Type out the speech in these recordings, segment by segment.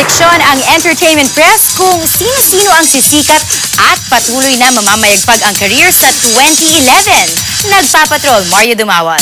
Inaksyon ang entertainment press kung sino-sino ang sisikat at patuloy na mamamayagpag ang career sa 2011. Nagpapatrol, Mario Dumawan.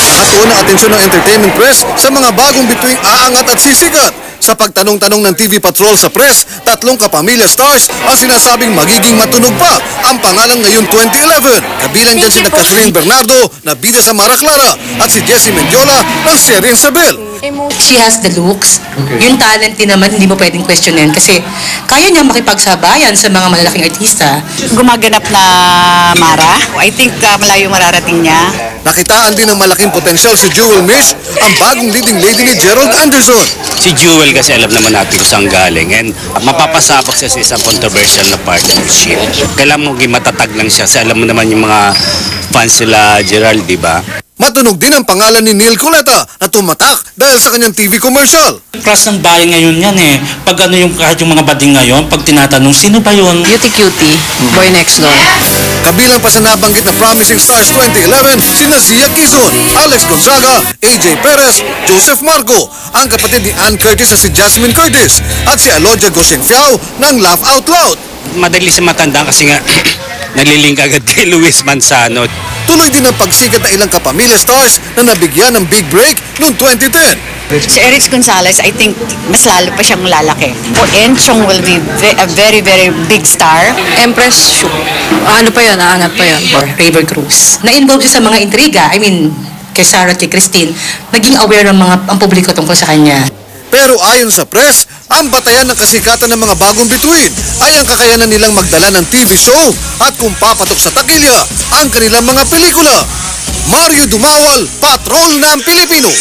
Nakatuon ang atensyon ng entertainment press sa mga bagong bituing aangat at sisikat. Sa pagtanong-tanong ng TV Patrol sa press, 3 kapamilya stars ang sinasabing magiging matunog pa ang pangalan ngayong 2011. Kabilang dyan sina Catherine Bernardo na bida sa Mara Clara at si Jessie Mendiola ng seryeng Sabel. She has the looks. Yung talent din naman, hindi mo pwedeng questionin kasi kaya niya makipagsabayan sa mga malalaking artista. Gumaganap na Mara. I think malayo mararating niya. Nakitaan din ng malaking potensyal si Jewel Mish, ang bagong leading lady ni Gerald Anderson. Si Jewel kasi alam naman natin kung saan galing and mapapasabak siya sa isang controversial na partnership. Kailangan mo matatag lang siya kasi alam mo naman yung mga fans sila Gerald, di ba? Matunog din ang pangalan ni Neil Coleta na tumatak dahil sa kanyang TV commercial. Crush ng bayan ngayon yan eh. Pag ano yung kahit yung mga bading ngayon, pag tinatanong, sino ba yun? Beauty Cutie, Boy Next Door. Kabilang pa sa nabanggit na Promising Stars 2011, sina Zia Quizon, Alex Gonzaga, AJ Perez, Joseph Marco, ang kapatid ni Ann Curtis na si Jasmine Curtis, at si Alodia Goshenfiao ng Laugh Out Loud. Madali sa matanda kasi nga nalilink agad kay Luis Manzano. Tuloy din ang pagsikat ng ilang kapamilya stars na nabigyan ng big break noong 2010. Si Eric Gonzalez, I think mas lalo pa siyang lalaki. Enchong will be a very, very big star. Empress Shu. Ano pa yun? Aangat pa yun? River Cruz. Na-involve siya sa mga intriga. I mean, kay Sarah at kay Christine, naging aware ang publiko tungkol sa kanya. Pero ayon sa press, ang batayan ng kasikatan ng mga bagong bituin ay ang kakayanan nilang magdala ng TV show at kung papatok sa takilya ang kanilang mga pelikula. Mario Dumawal, Patrol ng Pilipino.